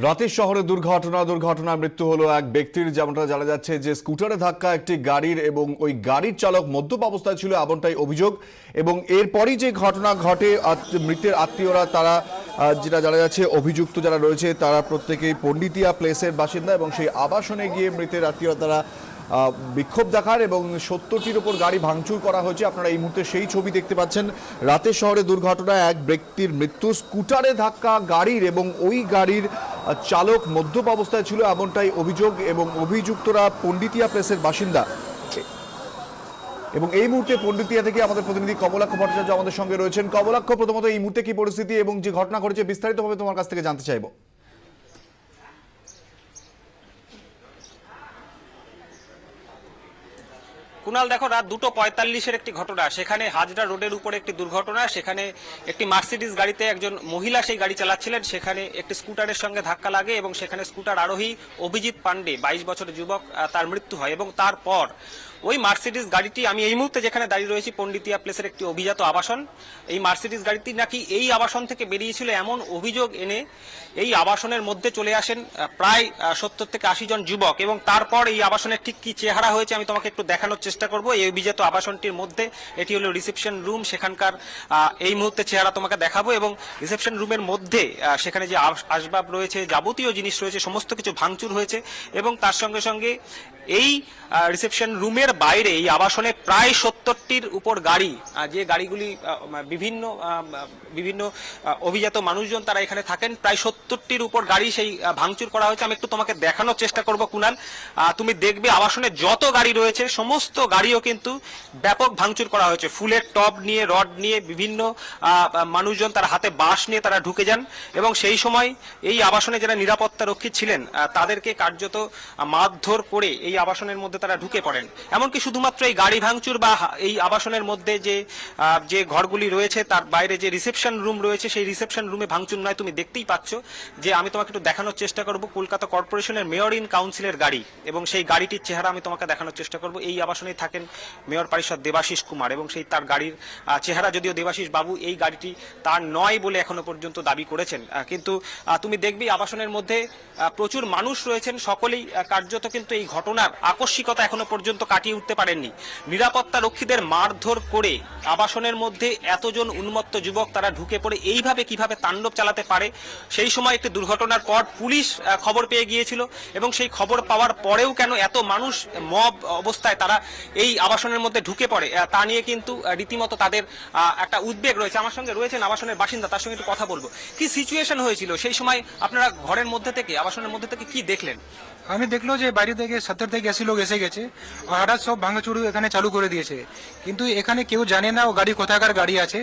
রাতের শহরে দুর্ঘটনায় মৃত্যু হলো এক ব্যক্তির। যেমনটা জানা যাচ্ছে যে স্কুটারে ধাক্কা একটি গাড়ির এবং ওই গাড়ির চালক মদ্যপ অবস্থায় ছিল এমনটাই অভিযোগ। এবং এরপরই যে ঘটনা ঘটে, মৃতের আত্মীয়রা তারা যেটা জানা যাচ্ছে অভিযুক্ত যারা রয়েছে তারা প্রত্যেকেই পণ্ডিতিয়া প্লেসের বাসিন্দা এবং সেই আবাসনে গিয়ে মৃতের আত্মীয়রা তারা বিক্ষোভ দেখার এবং 70টির ওপর গাড়ি ভাঙচুর করা হয়েছে। আপনারা এই মুহূর্তে সেই ছবি দেখতে পাচ্ছেন। রাতের শহরে দুর্ঘটনায় এক ব্যক্তির মৃত্যু, স্কুটারে ধাক্কা গাড়ির এবং ওই গাড়ির চালক মদ্যপ অবস্থায় ছিল এমনটাই অভিযোগ এবং অভিযুক্তরা পণ্ডিতিয়া প্লেসের বাসিন্দা। এবং এই মুহূর্তে পণ্ডিতিয়া থেকে আমাদের প্রতিনিধি কমলাক্ষ ভট্টাচার্য আমাদের সঙ্গে রয়েছেন। কমলাক্ষ, প্রথমত এই মুহূর্তে কি পরিস্থিতি এবং যে ঘটনা ঘটেছে বিস্তারিতভাবে তোমার কাছ থেকে জানতে চাইবো। কুনাল, দেখো, রাত 2:45-এর একটি ঘটনা। সেখানে হাজরা রোডের উপরে একটি দুর্ঘটনা। সেখানে একটি মার্সিডিজ গাড়িতে একজন মহিলা সেই গাড়ি চালাচ্ছিলেন, সেখানে একটি স্কুটারের সঙ্গে ধাক্কা লাগে এবং সেখানে স্কুটার আরোহী অভিজিৎ পান্ডে 22 বছরের যুবক, তার মৃত্যু হয়। এবং তারপর ওই মার্সিডিজ গাড়িটি, আমি এই মুহূর্তে যেখানে দাঁড়িয়ে রয়েছি পণ্ডিতিয়া প্লেসের একটি অভিজাত আবাসন, এই মার্সিডিজ গাড়িটি নাকি এই আবাসন থেকে বেরিয়েছিল এমন অভিযোগ এনে এই আবাসনের মধ্যে চলে আসেন প্রায় 70 থেকে 80 জন যুবক। এবং তারপর এই আবাসনের ঠিক কি চেহারা হয়েছে আমি তোমাকে একটু দেখানোর চেষ্টা করব। এই অভিজাত আবাসনটির মধ্যে এটি হলো রিসেপশন রুম, সেখানকার এই মুহূর্তে চেহারা তোমাকে দেখাবো। এবং রিসেপশন রুমের মধ্যে সেখানে যে আসবাব রয়েছে, যাবতীয় জিনিস রয়েছে, সমস্ত কিছু ভাঙচুর হয়েছে। এবং তার সঙ্গে সঙ্গে এই রিসেপশন রুমের বাইরে এই আবাসনে প্রায় 70টির উপর গাড়ি, যে গাড়িগুলি বিভিন্ন অভিজাত মানুষজন তারা এখানে থাকেন, প্রায় 70টির উপর গাড়ি সেই ভাঙচুর করা হয়েছে। আমি একটু তোমাকে দেখানোর চেষ্টা করব কুনাল। তুমি দেখবে আবাসনে যত গাড়ি রয়েছে সমস্ত গাড়িও কিন্তু ব্যাপক ভাঙচুর করা হয়েছে। ফুলের টব নিয়ে, রড নিয়ে, বিভিন্ন মানুষজন তারা হাতে বাঁশ নিয়ে তারা ঢুকে যান। এবং সেই সময় এই আবাসনে যারা নিরাপত্তা রক্ষী ছিলেন তাদেরকে কার্যত মারধর করে এই আবাসনের মধ্যে তারা ঢুকে পড়েন। এমনকি শুধুমাত্র এই গাড়ি ভাঙচুর বা এই আবাসনের মধ্যে যে ঘরগুলি রয়েছে তার বাইরে যে রিসেপশন রুম রয়েছে সেই রিসেপশন রুমে ভাঙচুর নয়। তুমি দেখতেই পাচ্ছ যে আমি তোমাকে একটু দেখানোর চেষ্টা করব কলকাতা কর্পোরেশনের মেয়র ইন কাউন্সিলের গাড়ি, এবং সেই গাড়িটির চেহারা আমি তোমাকে দেখানোর চেষ্টা করব। এই আবাসনেই থাকেন মেয়র পরিষদ দেবাশিস কুমার, এবং সেই তার গাড়ির চেহারা, যদিও দেবাশিস বাবু এই গাড়িটি তার নয় বলে এখনো পর্যন্ত দাবি করেছেন, কিন্তু তুমি দেখবে আবাসনের মধ্যে প্রচুর মানুষ রয়েছেন, সকলেই কার্যত কিন্তু এই ঘটনার আকস্মিকতা এখনো পর্যন্ত কাটিয়ে উঠতে পারেননি। নিরাপত্তা রক্ষীদের মারধর করে আবাসনের মধ্যে এতজন উন্মত্ত যুবক তারা ঢুকে পড়ে এইভাবে কিভাবে তাণ্ডব চালাতে পারে। সেই সময় একটি দুর্ঘটনার পর পুলিশ খবর পেয়ে গিয়েছিল, এবং সেই খবর পাওয়ার পরেও কেন এত মানুষ মব অবস্থায় তারা এই আবাসনের মধ্যে ঢুকে পড়ে তা নিয়ে কিন্তু রীতিমতো তাদের একটা উদ্বেগ রয়েছে। আমার সঙ্গে রয়েছেন আবাসনের বাসিন্দা, তার সঙ্গে একটু কথা বলবো। কি সিচুয়েশন হয়েছিল সেই সময়? আপনারা ঘরের মধ্যে থেকে, আবাসনের মধ্যে থেকে কি দেখলেন? আমি দেখলো যে বাইরে থেকে 70 থেকে 80 লোক এসে গেছে, হঠাৎ সব ভাঙাচুরি এখানে চালু করে দিয়েছে। কিন্তু এখানে কেউ জানে না ও গাড়ি কোথাকার গাড়ি আছে।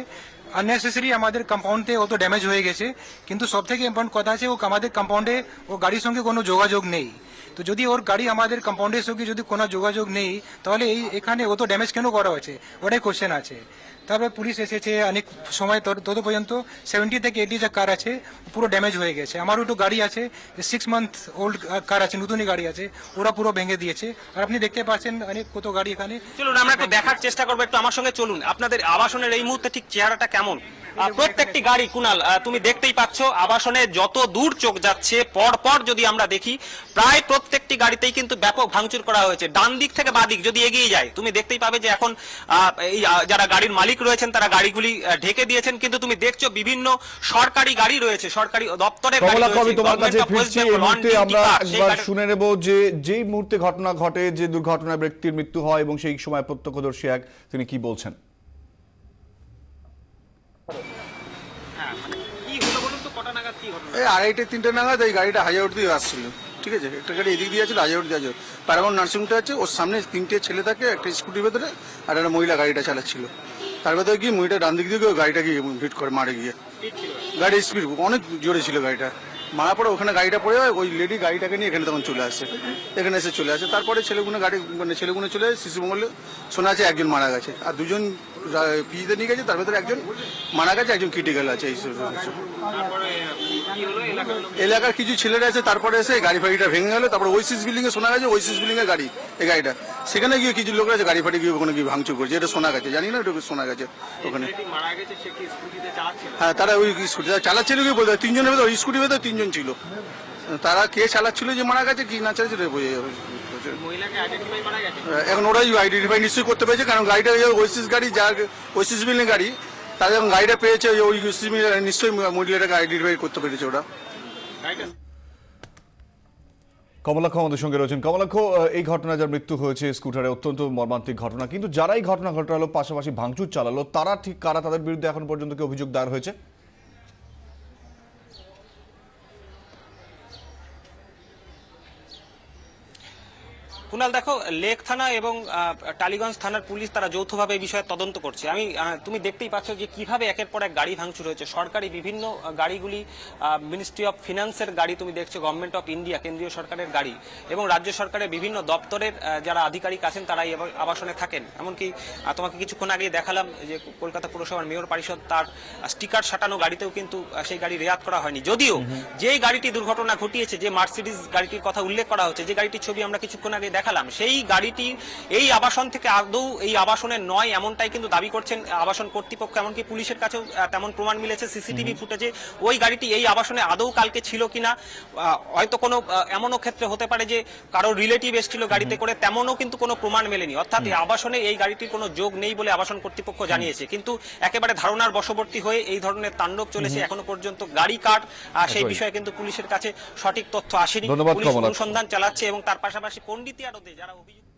আননেসেসারি আমাদের কম্পাউন্ডে অত ড্যামেজ হয়ে গেছে, কিন্তু সব থেকে ইম্পর্টেন্ট কথা আছে ও আমাদের কম্পাউন্ডে ও গাড়ির সঙ্গে কোনো যোগাযোগ নেই। তো যদি ওর গাড়ি আমাদের কম্পাউন্ডের সঙ্গে যদি কোনো যোগাযোগ নেই তাহলে এখানে অত ড্যামেজ কেন করা হয়েছে, ওটাই কোশ্চেন আছে। তারপরে পুলিশ এসেছে অনেক সময়, তত পর্যন্ত 70 থেকে 80 যে কার আছে পুরো ড্যামেজ হয়ে গেছে। আমারও একটু গাড়ি আছে, 6 মান্থ ওল্ড কার আছে, নতুনই গাড়ি আছে, ওরা পুরো ভেঙে দিয়েছে। আর আপনি দেখতে পাচ্ছেন অনেক কত গাড়ি এখানে। চলুন আমরা একটু দেখার চেষ্টা করবো, একটু আমার সঙ্গে চলুন। আপনাদের আবাসনের এই মুহূর্তে ঠিক চেহারাটা কেমন? প্রত্যেকটি গাড়ি কুনাল তুমি দেখতেই পাচ্ছ, আবাসনে যত দূর চোখ যাচ্ছে পর পর যদি আমরা দেখি প্রায় প্রত্যেকটি গাড়িতেই কিন্তু ব্যাপক ভাঙচুর করা হয়েছে। ডান দিক থেকে বাঁ দিক যদি এগিয়ে যায় তুমি দেখতেই পাবে যে এখন এই যারা গাড়ির মালিক রয়েছেন তারা গাড়িগুলি ঢেকে দিয়েছেন, কিন্তু তুমি দেখছো বিভিন্ন সরকারি গাড়ি রয়েছে, সরকারি দপ্তরের গাড়ি রয়েছে। তোমার কাছে ফিরছি, এই মুহূর্তে আমরা একবার শুনে নেব যে যেই মুহূর্তে ঘটনা ঘটে, যে দুর্ঘটনায় ব্যক্তির মৃত্যু হয় এবং সেই সময় প্রত্যক্ষদর্শী এক তিনি কি বলছেন। এই 2:30-3টে নাগাদ এই গাড়িটা হাজার দিয়ে আসছিল, ঠিক আছে? একটা গাড়ি এদিক দিয়ে আছে, হাজার দিয়ে আছে, প্যারাগন নার্সিংটা আছে, ওর সামনে 3টে ছেলে থাকে, একটা স্কুটির ভেতরে আর একটা মহিলা গাড়িটা চালাচ্ছিল। তার ভেতরে গিয়ে মহিলা ডান দিক দিয়ে গাড়িটা গিয়ে হিট করে মারে গিয়ে। গাড়ির স্পিড অনেক জোরে ছিল, গাড়িটা মারা পড়ে ওখানে গাড়িটা পড়ে যায়। ওই লেডি গাড়িটাকে নিয়ে এখানে তখন চলে আসে, এখানে এসে চলে আসে। তারপরে ছেলেগুলো ছেলেগুলো চলে শিশুমঙ্গলে শোনা আছে একজন মারা গেছে, আর দুজন পিজিতে নিয়ে গেছে, তার ভেতরে একজন মারা গেছে, একজন ক্রিটিক্যাল আছে। এলাকার কিছু ছেলেরা আছে, তারপরে এসে গাড়ি ফাড়িটা ভেঙে গেল। তারপরে ওইসিস বিল্ডিং এ শোনা গেছে, ওইসিস বিল্ডিং এর গাড়ি, এই গাড়িটা সেখানে গিয়ে কিছু লোক আছে গাড়ি ফাড়ি গিয়ে ওখানে গিয়ে ভাঙচুর করছে, এটা শোনা গেছে, জানি না এটা শোনা গেছে ওখানে। হ্যাঁ, তারা ওই স্কুটি চালাচ্ছিল কি বলতে, 3জনের ভেতরে ওই স্কুটির ভেতরে 3জন ছিল, তারা কে চালাচ্ছিল যে মারা গেছে কি না চালাচ্ছে এটা বোঝা যাবে। মহিলাকে আইডেন্টিফাই করা গেছে? এখন ওরাই আইডেন্টিফাই নিশ্চয়ই করতে পেরেছে, কারণ গাড়িটা ওইসিস গাড়ি, যার ওইসিস মিলের গাড়ি, তারা যখন গাড়িটা পেয়েছে ওই ওইসিস মিলে নিশ্চয়ই মহিলাটাকে আইডেন্টিফাই করতে পেরেছে ওরা। কমলাক্ষ আমাদের সঙ্গে রয়েছেন। কমলাক্ষ, এই ঘটনায় যার মৃত্যু হয়েছে স্কুটারে, অত্যন্ত মর্মান্তিক ঘটনা, কিন্তু যারাই ঘটনা ঘটালো পাশাপাশি ভাঙচুর চালালো তারা ঠিক কারা, তাদের বিরুদ্ধে এখন পর্যন্ত কি অভিযোগ দায়ের হয়েছে? কুনাল, দেখো, লেক থানা এবং টালিগঞ্জ থানার পুলিশ তারা যৌথভাবে এই বিষয়ে তদন্ত করছে। তুমি দেখতেই পাচ্ছ যে কিভাবে একের পর এক গাড়ি ভাঙচুর হয়েছে। সরকারি বিভিন্ন গাড়িগুলি, মিনিস্ট্রি অফ ফিনান্সের গাড়ি, তুমি দেখছো গভর্নমেন্ট অফ ইন্ডিয়া, কেন্দ্রীয় সরকারের গাড়ি, এবং রাজ্য সরকারের বিভিন্ন দপ্তরের যারা আধিকারিক আছেন তারা এই আবাসনে থাকেন। এমনকি তোমাকে কিছুক্ষণ আগে দেখালাম যে কলকাতা পুরসভার মেয়র পরিষদ তার স্টিকার সাটানো গাড়িতেও কিন্তু সেই গাড়ি রেয়াত করা হয়নি। যদিও যেই গাড়িটি দুর্ঘটনা ঘটিয়েছে, যে মার্সিডিজ গাড়িটির কথা উল্লেখ করা হচ্ছে, যে গাড়িটির ছবি আমরা কিছুক্ষণ আগে দেখালাম, সেই গাড়িটি এই আবাসন থেকে আদৌ এই আবাসনের নয় এমনটাই কিন্তু দাবি করছেন আবাসন কর্তৃপক্ষ। এমনকি পুলিশের কাছেও তেমন প্রমাণ মিলেছে সিসিটিভি ফুটেজে ওই গাড়িটি এই আবাসনে আদৌ কালকে ছিল কিনা। হয়তো কোনো এমনও ক্ষেত্রে হতে পারে যে কারো রিলেটিভ এসেছিল গাড়িতে করে, তেমনও কিন্তু কোনো প্রমাণ মেলেনি। অর্থাৎ এই আবাসনে এই গাড়িটির কোনো যোগ নেই বলে আবাসন কর্তৃপক্ষ জানিয়েছে। কিন্তু একেবারে ধারণার বশবর্তী হয়ে এই ধরনের তাণ্ডব চলেছে এখনো পর্যন্ত। গাড়ি কাট সেই বিষয়ে কিন্তু পুলিশের কাছে সঠিক তথ্য আসেনি। পুলিশ অনুসন্ধান চালাচ্ছে এবং তার পাশাপাশি পণ্ডিতিয়া রোডে যারা অভিযুক্ত